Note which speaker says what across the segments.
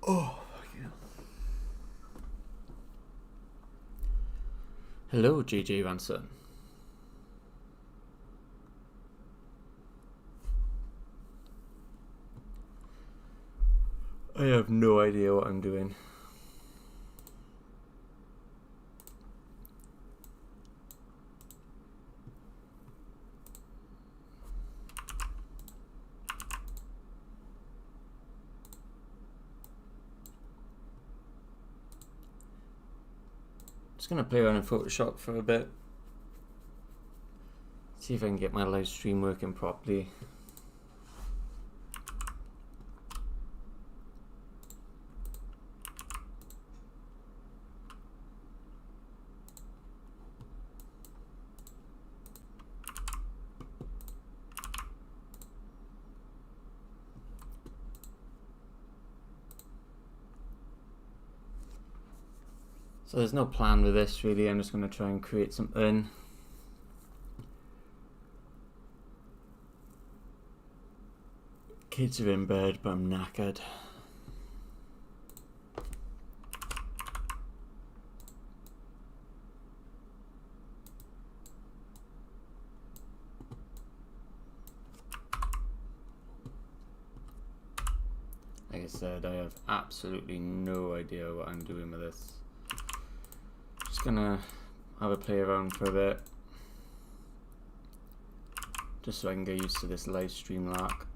Speaker 1: Oh, yeah. Hello, JJ Ransom. I have no idea what I'm doing. Just gonna play around in Photoshop for a bit. See if I can get my live stream working properly. So there's no plan with this really, I'm just going to try and create something. Kids are in bed, but I'm knackered. Like I said, I have absolutely no idea what I'm doing with this. Just gonna have a play around for a bit, just so I can get used to this live stream lark.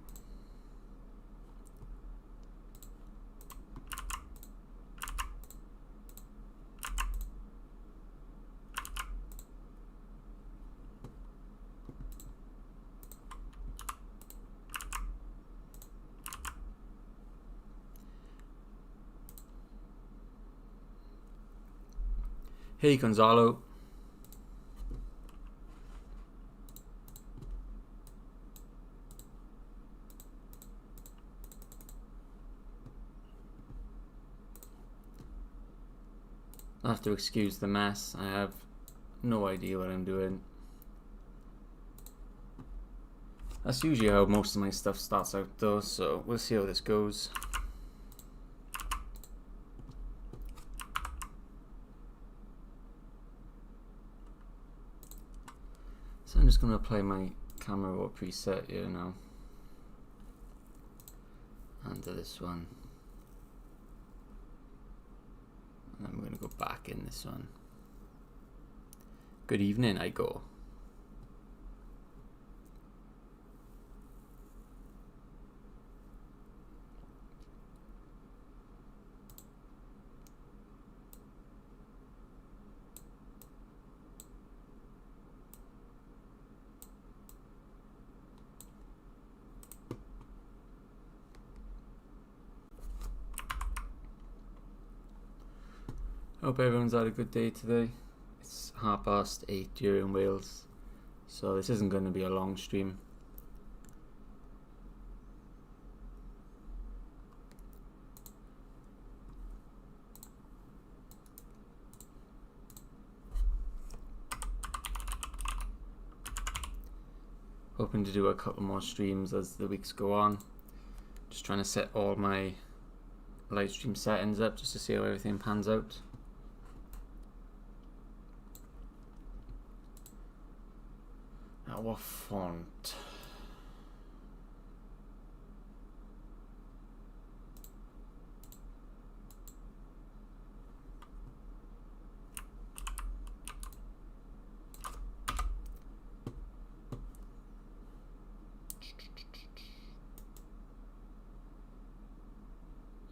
Speaker 1: Hey Gonzalo. I'll have to excuse the mess. I have no idea what I'm doing. That's usually how most of my stuff starts out though, so we'll see how this goes. So I'm just going to apply my camera raw preset here now. Under this one. And then we're going to go back in this one. Good evening, I go. Hope everyone's had a good day today. It's 8:30 here in Wales, so this isn't going to be a long stream. Hoping to do a couple more streams as the weeks go on. Just trying to set all my live stream settings up just to see how everything pans out. What font?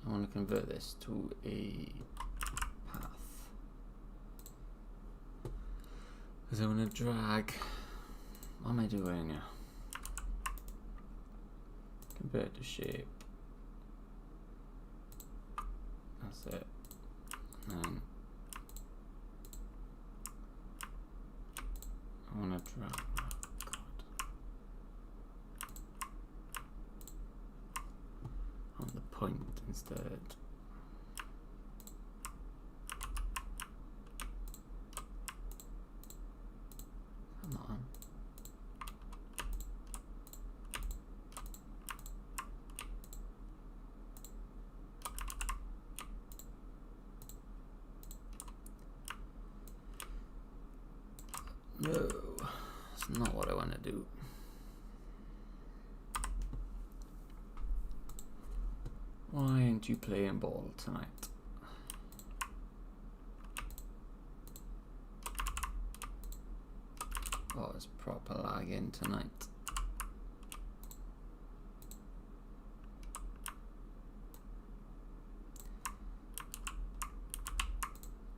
Speaker 1: I want to convert this to a path because I want to drag. What am I doing here? Convert to shape. That's it. And then I want to drag. On the point instead. Come on. No, it's not what I want to do. Why aren't you playing ball tonight? Oh, it's proper lagging tonight.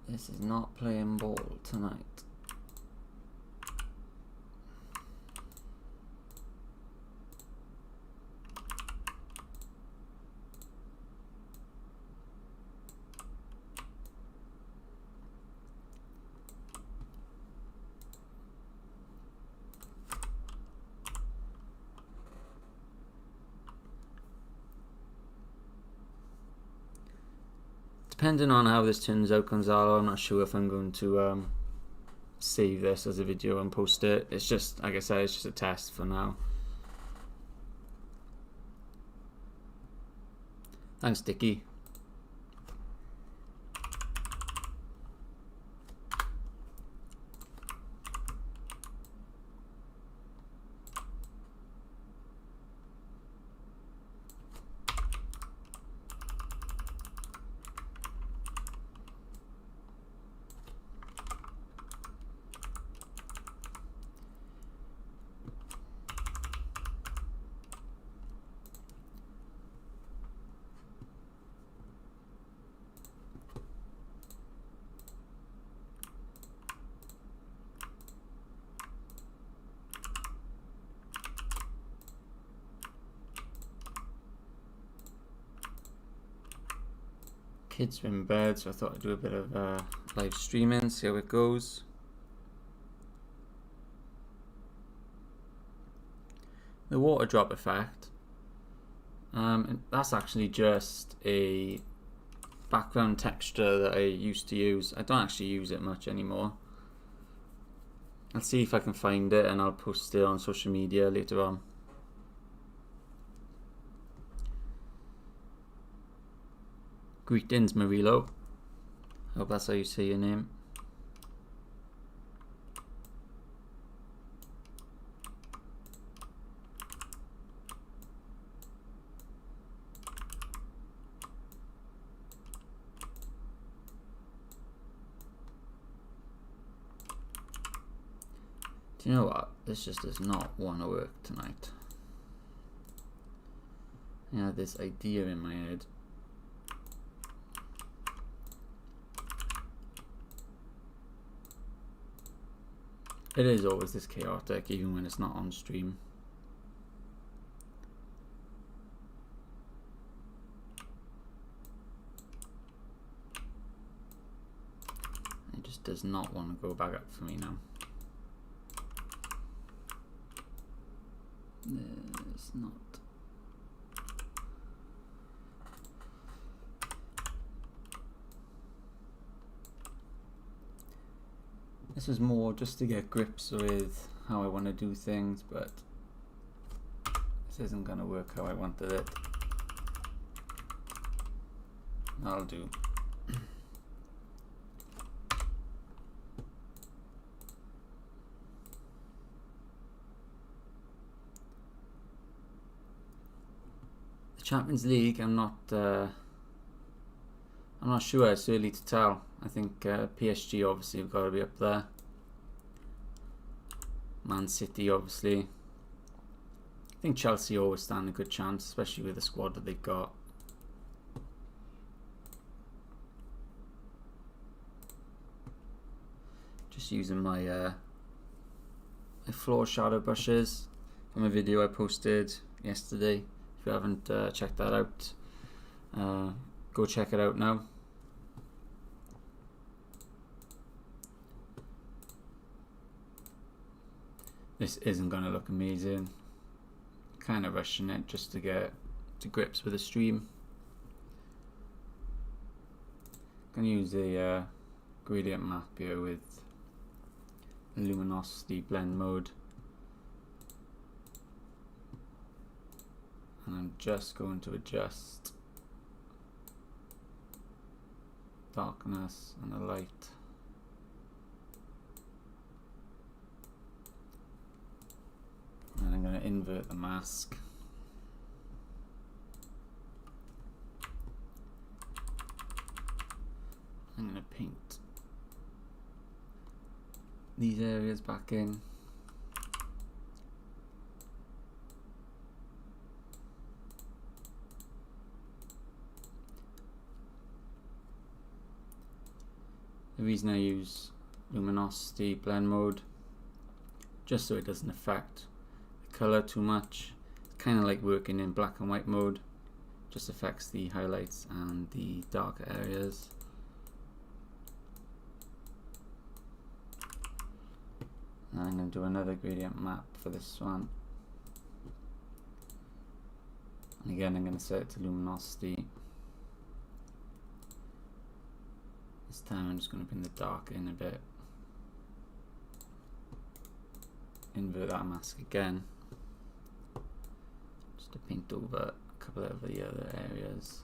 Speaker 1: This is not playing ball tonight. Depending on how this turns out, Gonzalo, I'm not sure if I'm going to save this as a video and post it. It's just, like I said, it's just a test for now. Thanks, Dickie. Kids are in bed, so I thought I'd do a bit of live streaming, see how it goes. The water drop effect, that's actually just a background texture that I used to use. I don't actually use it much anymore. I'll see if I can find it and I'll post it on social media later on. Greetings, Marilo. Hope that's how you say your name. Do you know what? This just does not want to work tonight. I had this idea in my head. It is always this chaotic, even when it's not on stream. It just does not want to go back up for me now. It's not. This is more just to get grips with how I want to do things, but this isn't going to work how I wanted it. That'll do. The Champions League, I'm not sure. It's early to tell. I think PSG obviously have got to be up there. Man City obviously. I think Chelsea always stand a good chance, especially with the squad that they've got. Just using my my floor shadow brushes from a video I posted yesterday. If you haven't checked that out, go check it out now. this isn't going to look amazing. Kind of rushing it just to get to grips with the stream. I'm going to use a gradient map here with luminosity blend mode. And I'm just going to adjust darkness and the light. And I'm going to invert the mask. I'm going to paint these areas back in. The reason I use luminosity blend mode, just so it doesn't affect the color too much. It's kind of like working in black and white mode, just affects the highlights and the darker areas. And I'm going to do another gradient map for this one. And again, I'm going to set it to luminosity. This time I'm just going to bring the dark in a bit. Invert that mask again. Just to paint over a couple of the other areas.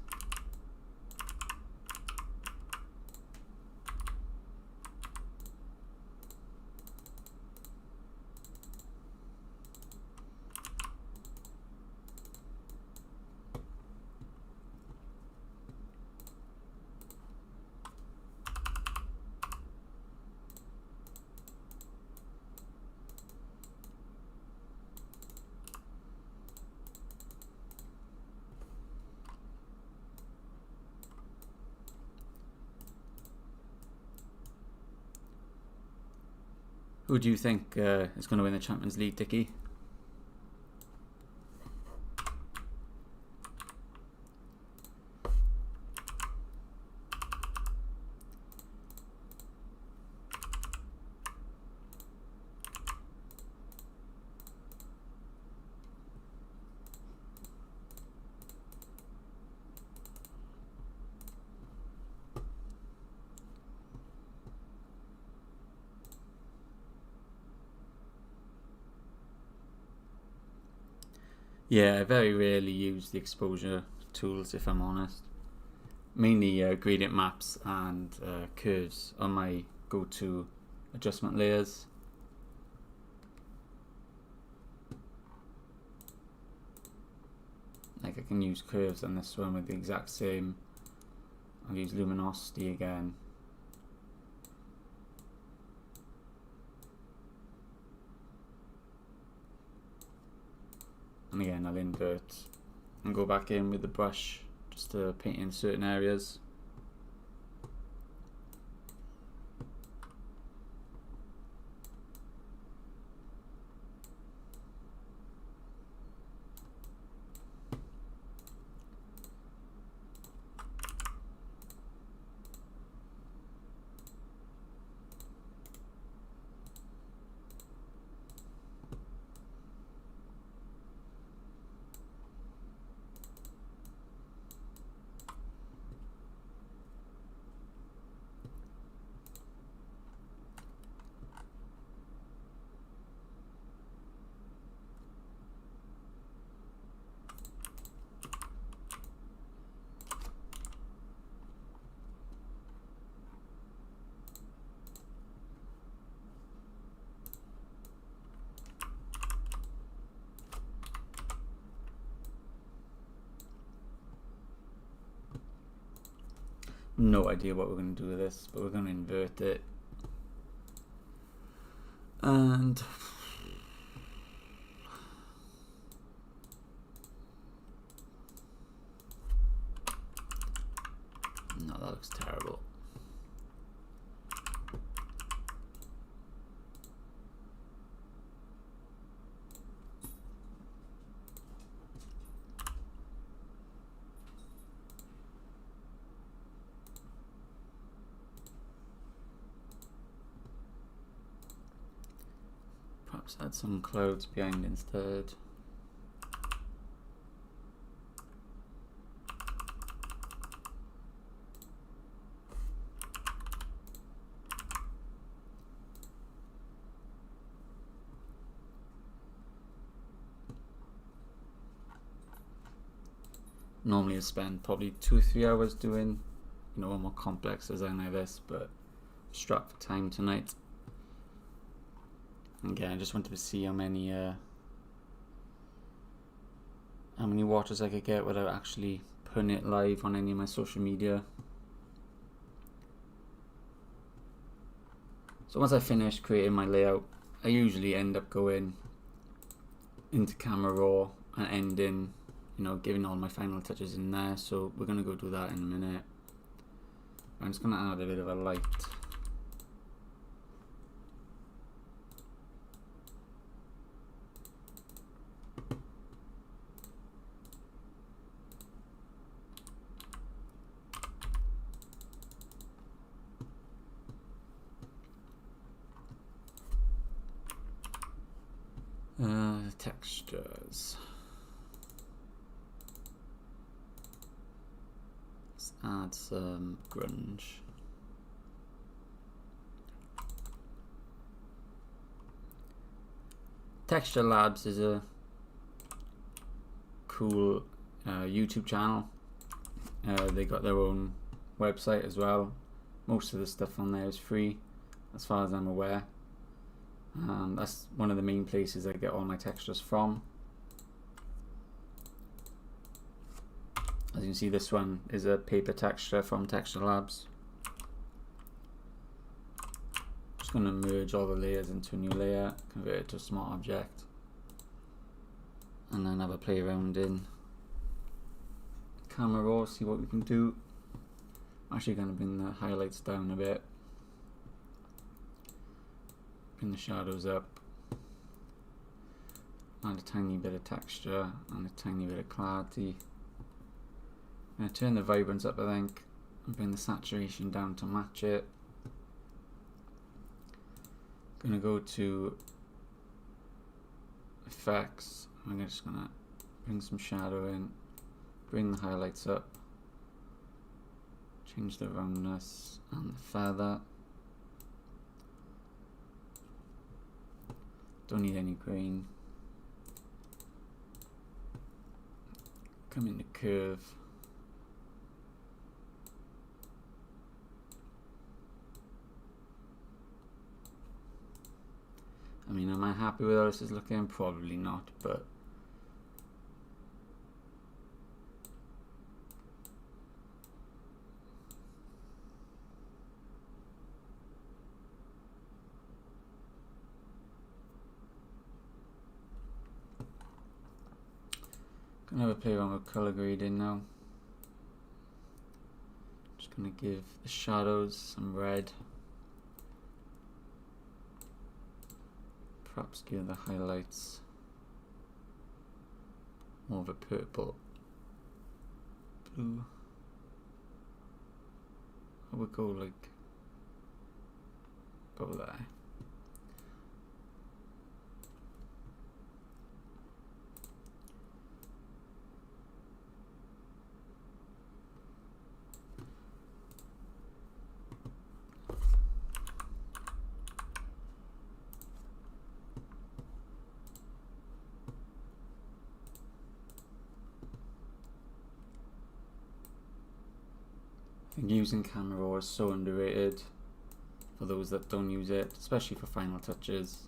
Speaker 1: Who do you think is going to win the Champions League, Dickie? Yeah, I very rarely use the exposure tools, if I'm honest. Mainly gradient maps and curves are my go-to adjustment layers. Like I can use curves on this one with the exact same. I'll use luminosity again. And again, I'll invert and go back in with the brush just to paint in certain areas. No idea what we're going to do with this, but we're going to invert it. And no, that looks terrible. Perhaps add some clouds behind instead. Normally I spend probably 2 or 3 hours doing, a more complex design like this, but strapped for time tonight. Again, I just wanted to see how many watches I could get without actually putting it live on any of my social media. So once I finish creating my layout, I usually end up going into Camera Raw and ending, giving all my final touches in there. So we're going to go do that in a minute. I'm just going to add a bit of a light. Textures. Let's add some grunge. Texture Labs is a cool YouTube channel. They got their own website as well. Most of the stuff on there is free, as far as I'm aware. That's one of the main places I get all my textures from. As you can see, this one is a paper texture from Texture Labs. Just going to merge all the layers into a new layer, convert it to a smart object, and then have a play around in Camera Raw, see what we can do. I'm actually going to bring the highlights down a bit. Bring the shadows up, add a tiny bit of texture and a tiny bit of clarity. I'm going to turn the vibrance up, I think, and bring the saturation down to match it. I'm going to go to effects. I'm just going to bring some shadow in, bring the highlights up, change the roundness and the feather. Don't need any grain. Come into curve. I mean, am I happy with how this is looking? Probably not, but gonna have a play around with color grading now. Just gonna give the shadows some red. Perhaps give the highlights more of a purple, blue. I would go like go there. I think using Camera Raw is so underrated for those that don't use it, especially for final touches.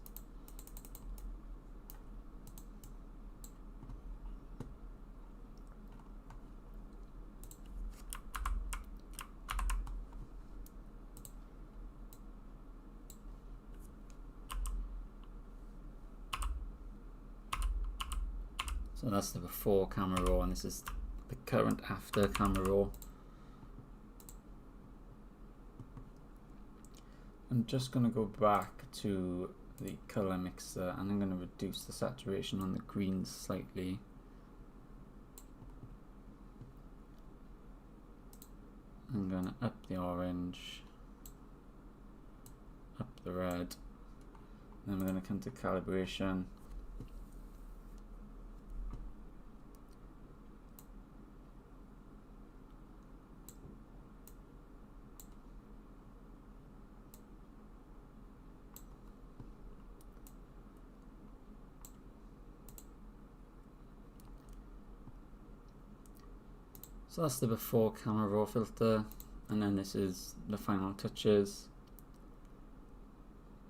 Speaker 1: So that's the before Camera Raw, and this is the current after Camera Raw. I'm just going to go back to the color mixer and I'm going to reduce the saturation on the greens slightly. I'm going to up the orange, up the red. Then we're going to come to calibration. So that's the before camera raw filter, and then this is the final touches.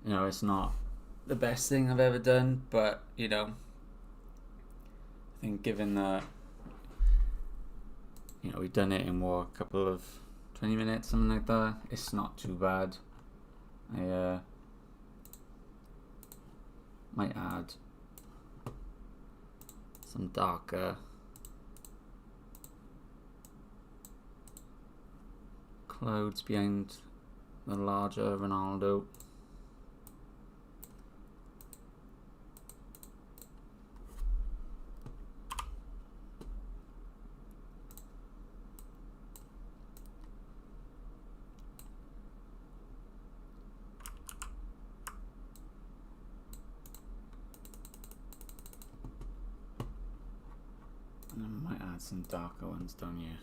Speaker 1: You know, it's not the best thing I've ever done, but you know, I think given that, you know, we've done it in what, a couple of 20 minutes, something like that, it's not too bad. I might add some darker clouds behind the larger Ronaldo. And I might add some darker ones down here.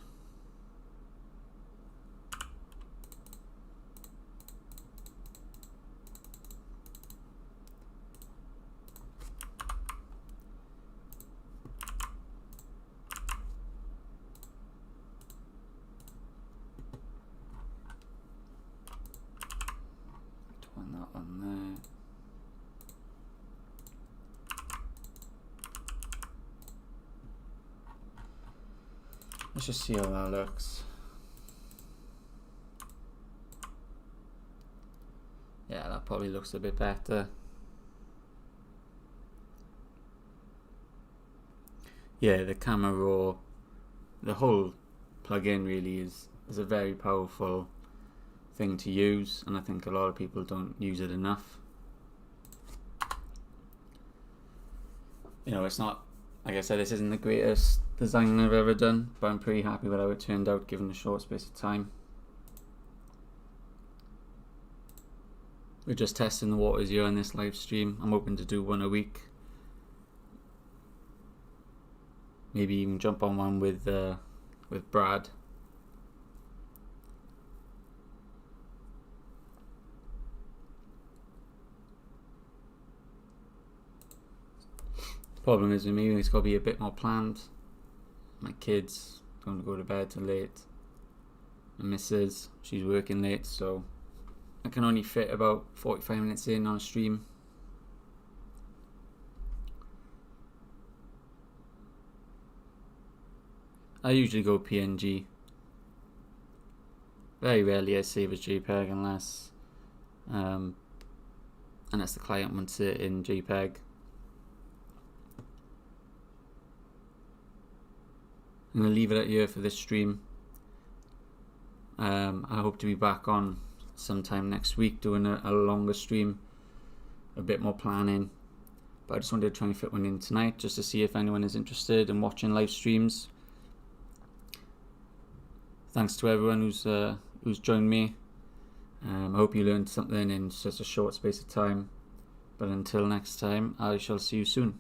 Speaker 1: That one there. Let's just see how that looks. Yeah, that probably looks a bit better. Yeah, the camera raw, the whole plugin really is a very powerful thing to use, and I think a lot of people don't use it enough. You know, it's not, like I said, this isn't the greatest design I've ever done, but I'm pretty happy with how it turned out given the short space of time. We're just testing the waters here on this live stream. I'm hoping to do one a week. Maybe even jump on one with Brad. Problem is with me, it's got to be a bit more planned. My kids don't go to bed till late. My missus, she's working late, so I can only fit about 45 minutes in on a stream. I usually go PNG. Very rarely I save as JPEG unless the client wants it in JPEG. I'm going to leave it at here for this stream. I hope to be back on sometime next week doing a longer stream, a bit more planning, but I just wanted to try and fit one in tonight just to see if anyone is interested in watching live streams. Thanks to everyone who's joined me. I hope you learned something in such a short space of time, but until next time, I shall see you soon.